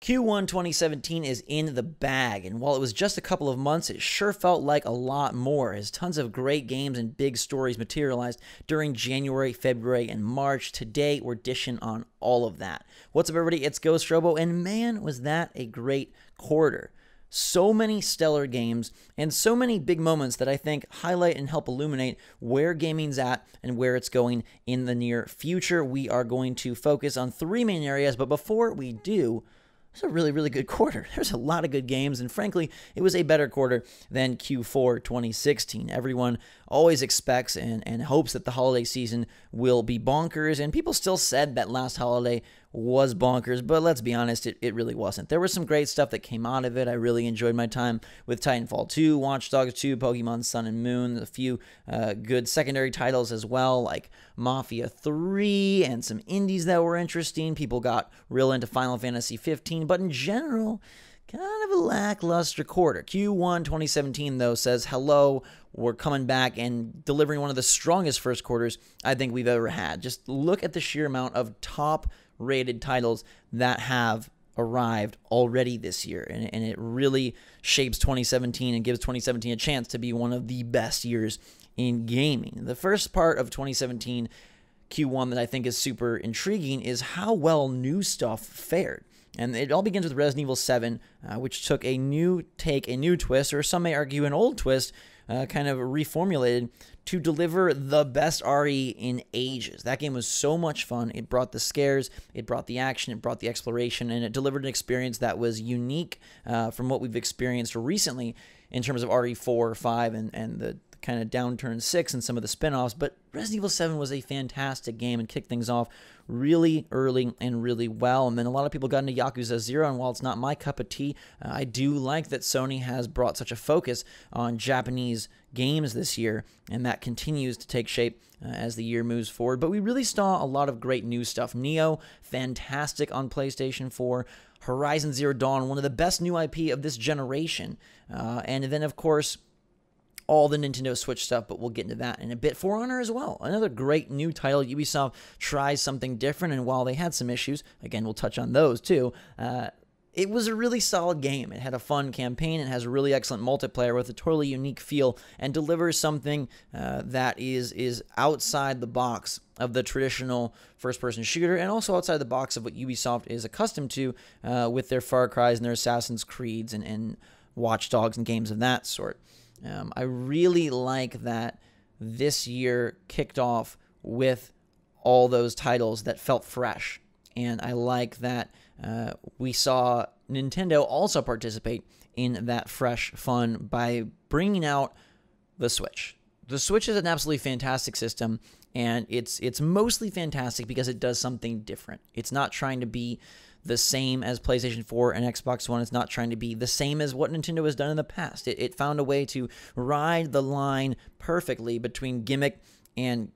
Q1 2017 is in the bag, and while it was just a couple of months, it sure felt like a lot more, as tons of great games and big stories materialized during January, February, and March. Today, we're dishing on all of that. What's up, everybody? It's Ghost Robo, and man, was that a great quarter. So many stellar games and so many big moments that I think highlight and help illuminate where gaming's at and where it's going in the near future. We are going to focus on three main areas, but before we do, it's a really, really good quarter. There's a lot of good games, and frankly, it was a better quarter than Q4 2016. Everyone always expects and hopes that the holiday season will be bonkers, and people still said that last holiday was bonkers, but let's be honest, it really wasn't. There was some great stuff that came out of it. I really enjoyed my time with Titanfall 2, Watch Dogs 2, Pokemon Sun and Moon, a few good secondary titles as well, like Mafia 3, and some indies that were interesting. People got real into Final Fantasy 15, but in general, kind of a lackluster quarter. Q1 2017, though, says, hello, we're coming back and delivering one of the strongest first quarters I think we've ever had. Just look at the sheer amount of top-rated titles that have arrived already this year, and it really shapes 2017 and gives 2017 a chance to be one of the best years in gaming. The first part of 2017 Q1 that I think is super intriguing is how well new stuff fared. And it all begins with Resident Evil 7, which took a new take, a new twist, or some may argue an old twist, kind of reformulated to deliver the best RE in ages. That game was so much fun. It brought the scares, it brought the action, it brought the exploration, and it delivered an experience that was unique from what we've experienced recently in terms of RE4, 5, and the kind of downturn 6 and some of the spin-offs. But Resident Evil 7 was a fantastic game and kicked things off really early and really well. And then a lot of people got into Yakuza 0, and while it's not my cup of tea, I do like that Sony has brought such a focus on Japanese games this year, and that continues to take shape as the year moves forward. But we really saw a lot of great new stuff. Neo, fantastic on PlayStation 4. Horizon Zero Dawn, one of the best new IP of this generation. And then, of course, all the Nintendo Switch stuff, but we'll get into that in a bit. For Honor as well, another great new title. Ubisoft tries something different, and while they had some issues, again, we'll touch on those too, it was a really solid game. It had a fun campaign. It has a really excellent multiplayer with a totally unique feel and delivers something that is outside the box of the traditional first-person shooter, and also outside the box of what Ubisoft is accustomed to with their Far Cry's and their Assassin's Creeds and Watch Dogs and games of that sort. I really like that this year kicked off with all those titles that felt fresh. And I like that we saw Nintendo also participate in that fresh fun by bringing out the Switch. The Switch is an absolutely fantastic system, and it's mostly fantastic because it does something different. It's not trying to be the same as PlayStation 4 and Xbox One. It's not trying to be the same as what Nintendo has done in the past. It found a way to ride the line perfectly between gimmick and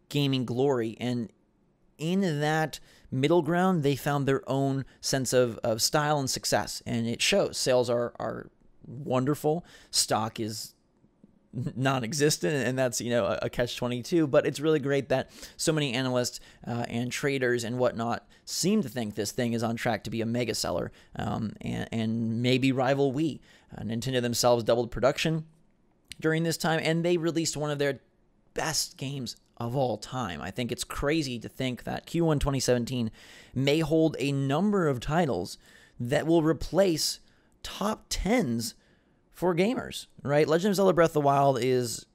gaming glory, and in that middle ground, they found their own sense of style and success, and it shows. Sales are wonderful. Stock is non-existent, and that's, a catch-22, but it's really great that so many analysts and traders and whatnot seem to think this thing is on track to be a mega seller and maybe rival Wii. Nintendo themselves doubled production during this time, and they released one of their best games of all time. I think it's crazy to think that Q1 2017 may hold a number of titles that will replace top 10s for gamers, right? Legend of Zelda Breath of the Wild is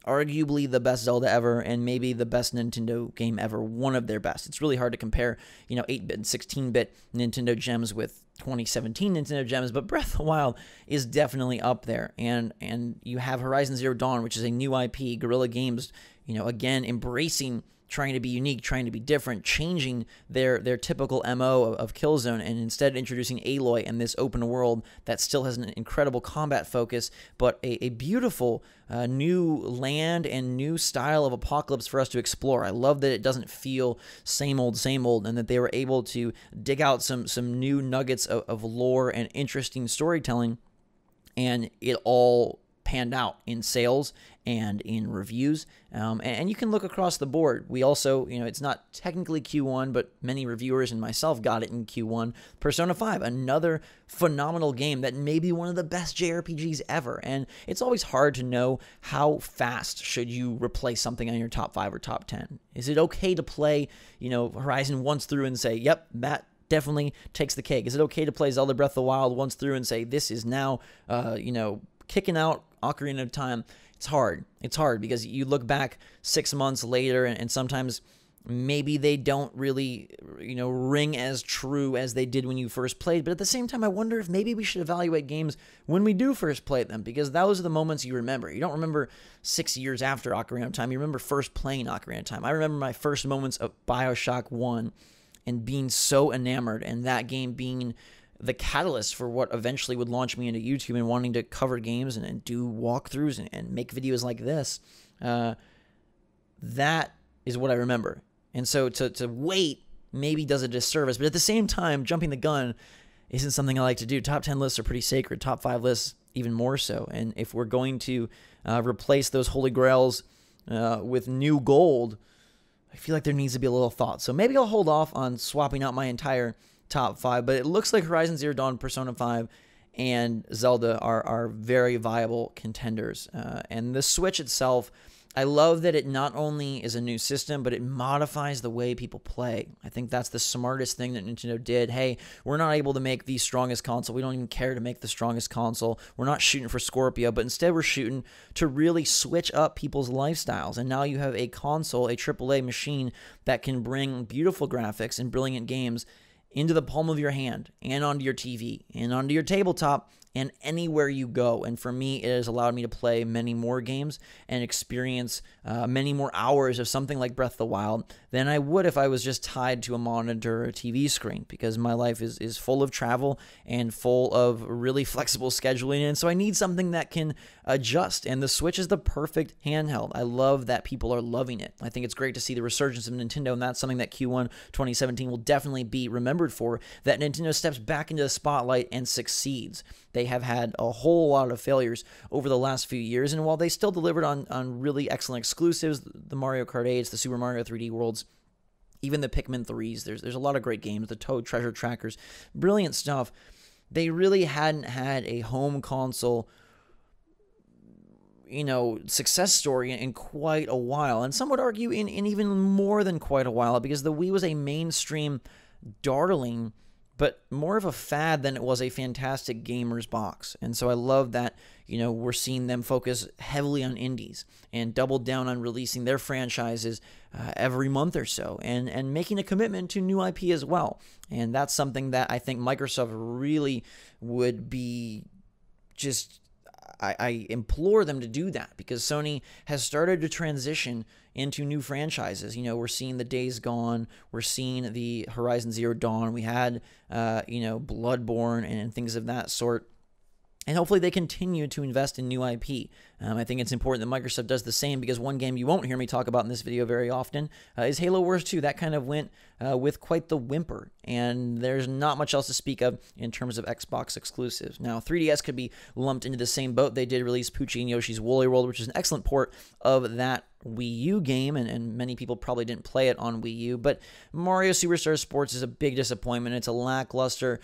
arguably the best Zelda ever, and maybe the best Nintendo game ever, one of their best. It's really hard to compare, 8-bit and 16-bit Nintendo gems with 2017 Nintendo gems, but Breath of the Wild is definitely up there. And you have Horizon Zero Dawn, which is a new IP, Guerrilla Games, again, embracing trying to be unique, trying to be different, changing their typical MO of Killzone, and instead introducing Aloy and this open world that still has an incredible combat focus, but a beautiful new land and new style of apocalypse for us to explore. I love that it doesn't feel same old, and that they were able to dig out some new nuggets of lore and interesting storytelling, and it all panned out in sales and in reviews. And you can look across the board. We also, it's not technically Q1, but many reviewers and myself got it in Q1. Persona 5, another phenomenal game that may be one of the best JRPGs ever. And it's always hard to know how fast should you replace something on your top 5 or top 10. Is it okay to play, Horizon once through and say, yep, that definitely takes the cake? Is it okay to play Zelda Breath of the Wild once through and say, this is now, kicking out Ocarina of Time? It's hard. It's hard because you look back 6 months later and sometimes maybe they don't really, ring as true as they did when you first played. But at the same time, I wonder if maybe we should evaluate games when we do first play them, because those are the moments you remember. You don't remember 6 years after Ocarina of Time. You remember first playing Ocarina of Time. I remember my first moments of BioShock 1 and being so enamored, and that game being the catalyst for what eventually would launch me into YouTube and wanting to cover games and do walkthroughs and make videos like this. That is what I remember. And so to wait maybe does a disservice, but at the same time, jumping the gun isn't something I like to do. Top 10 lists are pretty sacred. Top 5 lists even more so. And if we're going to replace those holy grails with new gold, I feel like there needs to be a little thought. So maybe I'll hold off on swapping out my entire top 5, but it looks like Horizon Zero Dawn, Persona 5, and Zelda are very viable contenders. And the Switch itself, I love that it not only is a new system, but it modifies the way people play. I think that's the smartest thing that Nintendo did. Hey, we're not able to make the strongest console. We don't even care to make the strongest console. We're not shooting for Scorpio, but instead we're shooting to really switch up people's lifestyles. And now you have a console, a AAA machine that can bring beautiful graphics and brilliant games into the palm of your hand and onto your TV and onto your tabletop and anywhere you go. And for me, it has allowed me to play many more games and experience many more hours of something like Breath of the Wild than I would if I was just tied to a monitor or a TV screen, because my life is full of travel and full of really flexible scheduling. And so I need something that can adjust. And the Switch is the perfect handheld. I love that people are loving it. I think it's great to see the resurgence of Nintendo, and that's something that Q1 2017 will definitely be remembered for, that Nintendo steps back into the spotlight and succeeds. They have had a whole lot of failures over the last few years, and while they still delivered on really excellent exclusives, the Mario Kart 8s, the Super Mario 3D Worlds, even the Pikmin 3s, there's a lot of great games, the Toad Treasure Trackers, brilliant stuff. They really hadn't had a home console success story in quite a while, and some would argue in even more than quite a while, because the Wii was a mainstream darling, but more of a fad than it was a fantastic gamer's box. And so I love that, we're seeing them focus heavily on indies and double down on releasing their franchises every month or so, and making a commitment to new IP as well. And that's something that I think Microsoft really would be just... I implore them to do that, because Sony has started to transition into new franchises. We're seeing the Days Gone, we're seeing the Horizon Zero Dawn, we had, Bloodborne and things of that sort. And hopefully they continue to invest in new IP. I think it's important that Microsoft does the same, because one game you won't hear me talk about in this video very often is Halo Wars 2. That kind of went with quite the whimper, and there's not much else to speak of in terms of Xbox exclusives. Now, 3DS could be lumped into the same boat. They did release Poochie and Yoshi's Woolly World, which is an excellent port of that Wii U game, and many people probably didn't play it on Wii U. But Mario Superstar Sports is a big disappointment. It's a lackluster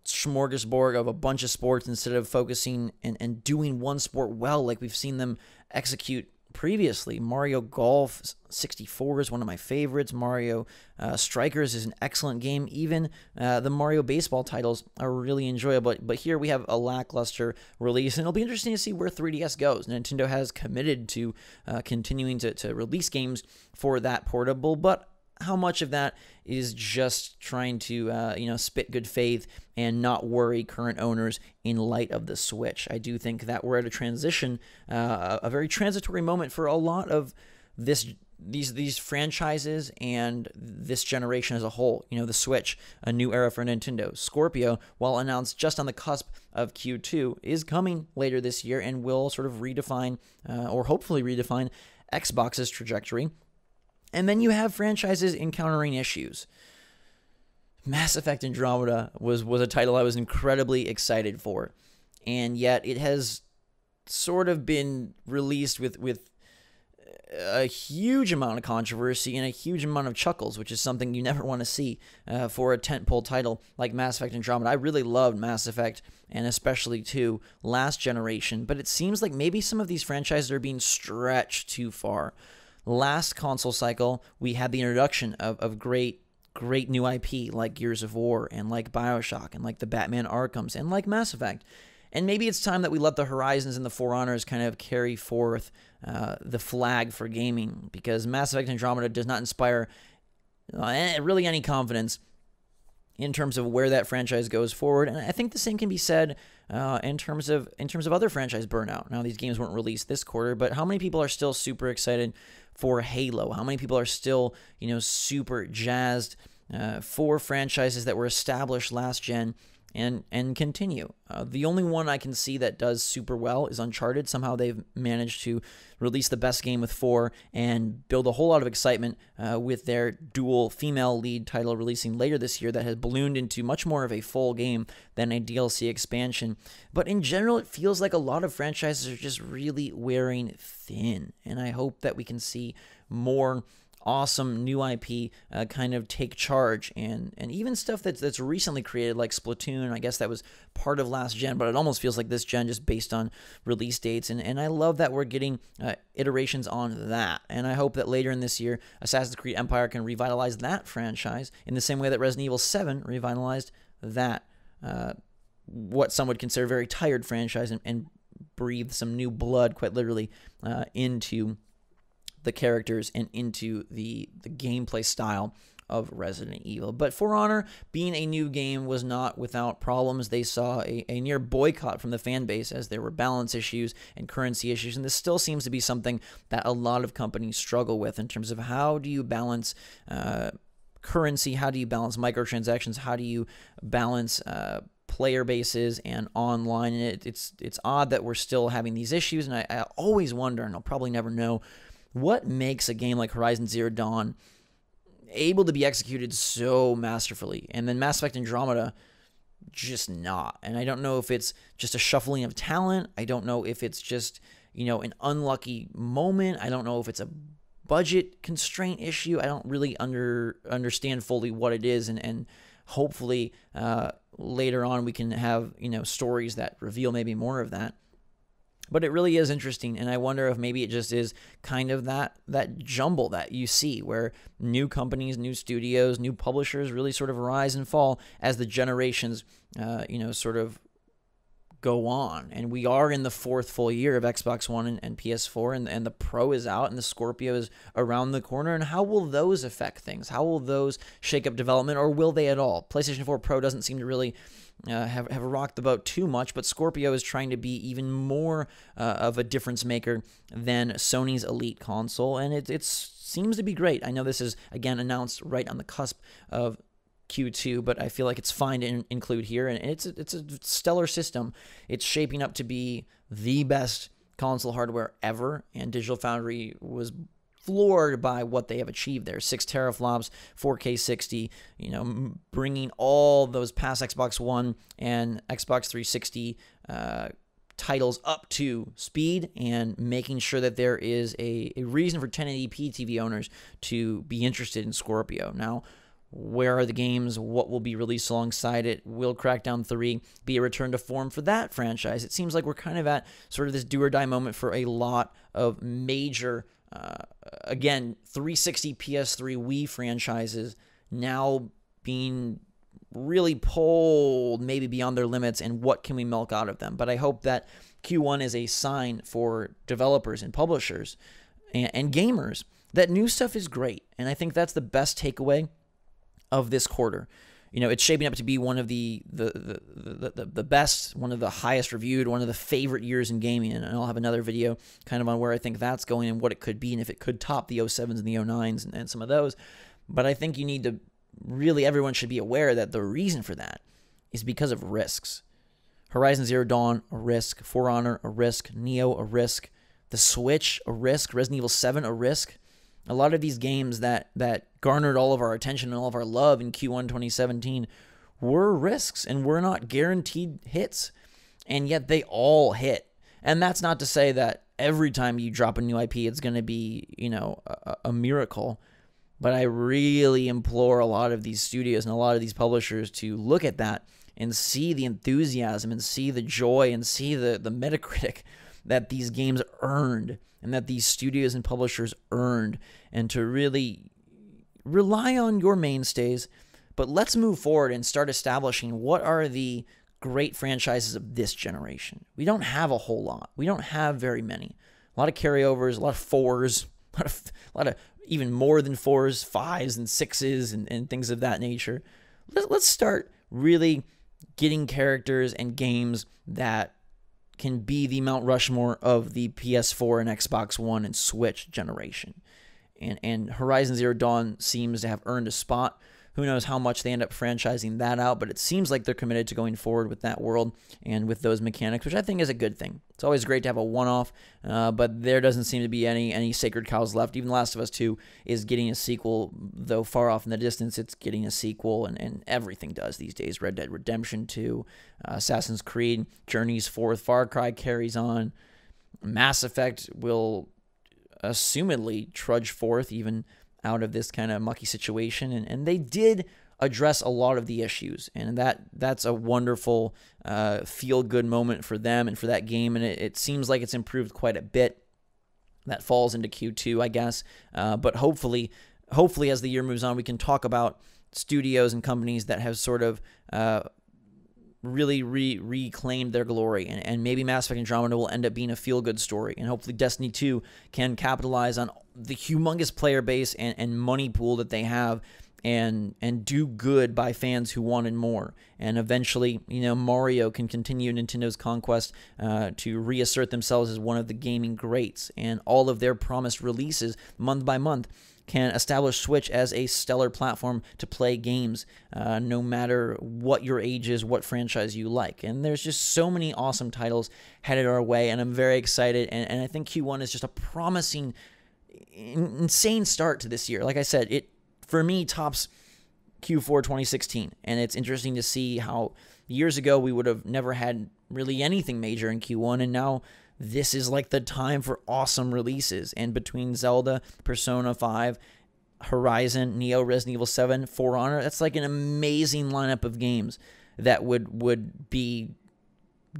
smorgasbord of a bunch of sports instead of focusing and doing one sport well like we've seen them execute previously. Mario Golf 64 is one of my favorites. Mario Strikers is an excellent game. Even the Mario Baseball titles are really enjoyable. But here we have a lackluster release, and it'll be interesting to see where 3DS goes. Nintendo has committed to continuing to release games for that portable, but how much of that is just trying to, spit good faith and not worry current owners in light of the Switch? I do think that we're at a transition, a very transitory moment for a lot of these franchises and this generation as a whole. The Switch, a new era for Nintendo. Scorpio, while announced just on the cusp of Q2, is coming later this year and will sort of redefine, or hopefully redefine, Xbox's trajectory. And then you have franchises encountering issues. Mass Effect Andromeda was a title I was incredibly excited for, and yet it has sort of been released with a huge amount of controversy and a huge amount of chuckles, which is something you never want to see for a tentpole title like Mass Effect Andromeda. I really loved Mass Effect, and especially 2 last generation, but it seems like maybe some of these franchises are being stretched too far. Last console cycle, we had the introduction of great new IP like Gears of War and like BioShock and like the Batman Arkhams and like Mass Effect. And maybe it's time that we let the Horizons and the For Honors kind of carry forth the flag for gaming, because Mass Effect Andromeda does not inspire really any confidence in terms of where that franchise goes forward. And I think the same can be said in terms of other franchise burnout. Now, these games weren't released this quarter, but how many people are still super excited for Halo? How many people are still, super jazzed for franchises that were established last gen and continue? The only one I can see that does super well is Uncharted. Somehow they've managed to release the best game with 4 and build a whole lot of excitement with their dual female lead title releasing later this year that has ballooned into much more of a full game than a DLC expansion. But in general, it feels like a lot of franchises are just really wearing thin, and I hope that we can see more awesome new IP kind of take charge, and even stuff that's recently created like Splatoon. I guess that was part of last gen, but it almost feels like this gen just based on release dates, and I love that we're getting iterations on that, and I hope that later in this year Assassin's Creed Empire can revitalize that franchise in the same way that Resident Evil 7 revitalized that what some would consider very tired franchise, and breathe some new blood, quite literally, into the characters and into the gameplay style of Resident Evil. But For Honor, being a new game, was not without problems. They saw a near boycott from the fan base as there were balance issues and currency issues, and this still seems to be something that a lot of companies struggle with in terms of how do you balance currency, how do you balance microtransactions, how do you balance player bases and online. And it's odd that we're still having these issues, and I always wonder, and I'll probably never know, what makes a game like Horizon Zero Dawn able to be executed so masterfully, and then Mass Effect Andromeda just not. And I don't know if it's just a shuffling of talent. I don't know if it's just, an unlucky moment. I don't know if it's a budget constraint issue. I don't really understand fully what it is, and hopefully later on we can have, stories that reveal maybe more of that. But it really is interesting, and I wonder if maybe it just is kind of that jumble that you see where new companies, new studios, new publishers really sort of rise and fall as the generations, sort of go on. And we are in the 4th full year of Xbox One and PS4, and the Pro is out, and the Scorpio is around the corner. And how will those affect things? How will those shake up development, or will they at all? PlayStation 4 Pro doesn't seem to really have rocked the boat too much, but Scorpio is trying to be even more of a difference maker than Sony's Elite console, and it seems to be great. I know this is, again, announced right on the cusp of Q2, but I feel like it's fine to include here, and it's a stellar system. It's shaping up to be the best console hardware ever, and Digital Foundry was floored by what they have achieved there. 6 teraflops, 4K 60, bringing all those past Xbox One and Xbox 360 titles up to speed, and making sure that there is a reason for 1080p TV owners to be interested in Scorpio. Now, where are the games? What will be released alongside it? Will Crackdown 3 be a return to form for that franchise? It seems like we're kind of at sort of this do or die moment for a lot of major again, 360, PS3, Wii franchises now being really pulled maybe beyond their limits, and what can we milk out of them? But I hope that Q1 is a sign for developers and publishers and gamers that new stuff is great. And I think that's the best takeaway of this quarter. It's shaping up to be one of the best, one of the highest reviewed, one of the favorite years in gaming. And I'll have another video kind of on where I think that's going and what it could be, and if it could top the 07s and the 09s and some of those. But I think you need to really, everyone should be aware that the reason for that is because of risks. Horizon Zero Dawn, a risk. For Honor, a risk. Neo, a risk. The Switch, a risk. Resident Evil 7, a risk. A lot of these games that garnered all of our attention and all of our love in Q1 2017 were risks and were not guaranteed hits, and yet they all hit. And that's not to say that every time you drop a new IP, it's going to be, a miracle. But I really implore a lot of these studios and a lot of these publishers to look at that and see the enthusiasm and see the joy and see the Metacritic that these games earned and that these studios and publishers earned, and to really rely on your mainstays. But let's move forward and start establishing what are the great franchises of this generation. We don't have a whole lot. We don't have very many. A lot of carryovers, a lot of fours, a lot of even more than fours, fives and sixes and things of that nature. Let's start really getting characters and games that can be the Mount Rushmore of the PS4 and Xbox One and Switch generation. And Horizon Zero Dawn seems to have earned a spot. Who knows how much they end up franchising that out, but it seems like they're committed to going forward with that world and with those mechanics, which I think is a good thing. It's always great to have a one-off, but there doesn't seem to be any sacred cows left. Even Last of Us 2 is getting a sequel, though far off in the distance, it's getting a sequel, and everything does these days. Red Dead Redemption 2, Assassin's Creed, Journey's forth, Far Cry carries on. Mass Effect will assumedly trudge forth even out of this kind of mucky situation, and they did address a lot of the issues, and that's a wonderful feel-good moment for them and for that game, and it seems like it's improved quite a bit. That falls into Q2, I guess, but hopefully as the year moves on, we can talk about studios and companies that have sort of really reclaimed their glory, and maybe Mass Effect Andromeda will end up being a feel-good story, and hopefully Destiny 2 can capitalize on the humongous player base and money pool that they have, and do good by fans who wanted more. And eventually, Mario can continue Nintendo's conquest to reassert themselves as one of the gaming greats, and all of their promised releases month by month can establish Switch as a stellar platform to play games, no matter what your age is, what franchise you like. And there's just so many awesome titles headed our way, and I'm very excited, and I think Q1 is just a promising, insane start to this year. Like I said, it, for me, tops Q4 2016, and it's interesting to see how years ago we would have never had really anything major in Q1, and now this is like the time for awesome releases. And between Zelda, Persona 5, Horizon, Neo, Resident Evil 7, For Honor, that's like an amazing lineup of games that would be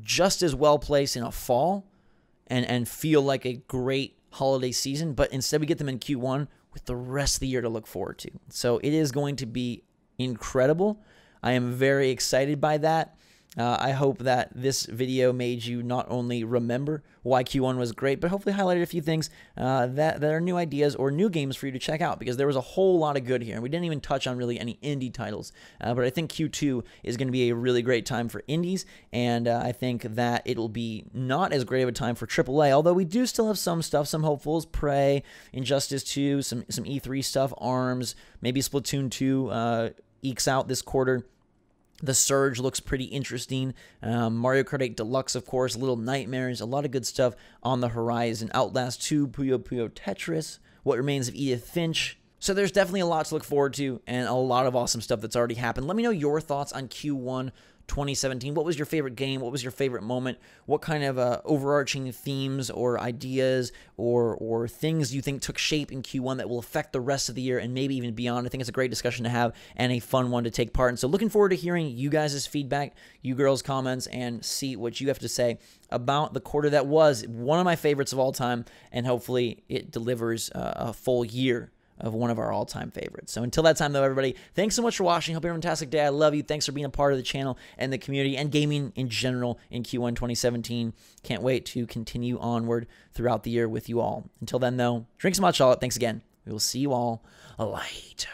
just as well placed in a fall and feel like a great holiday season, but instead we get them in Q1 with the rest of the year to look forward to. So it is going to be incredible. I am very excited by that. I hope that this video made you not only remember why Q1 was great, but hopefully highlighted a few things that are new ideas or new games for you to check out, because there was a whole lot of good here, and we didn't even touch on really any indie titles. But I think Q2 is going to be a really great time for indies, and I think that it'll be not as great of a time for AAA, although we do still have some stuff, some hopefuls, Prey, Injustice 2, some E3 stuff, ARMS, maybe Splatoon 2 ekes out this quarter. The Surge looks pretty interesting. Mario Kart 8 Deluxe, of course. Little Nightmares. A lot of good stuff on the horizon. Outlast 2, Puyo Puyo Tetris. What Remains of Edith Finch. So there's definitely a lot to look forward to and a lot of awesome stuff that's already happened. Let me know your thoughts on Q1 2017. What was your favorite game? What was your favorite moment? What kind of overarching themes or ideas or things you think took shape in Q1 that will affect the rest of the year and maybe even beyond? I think it's a great discussion to have and a fun one to take part in. So looking forward to hearing you guys' feedback, you girls' comments, and see what you have to say about the quarter that was one of my favorites of all time, and hopefully it delivers a full year of one of our all-time favorites. So until that time, though, everybody, thanks so much for watching. Hope you have a fantastic day. I love you. Thanks for being a part of the channel and the community and gaming in general in Q1 2017. Can't wait to continue onward throughout the year with you all. Until then, though, drink some hot chocolate. Thanks again. We will see you all later.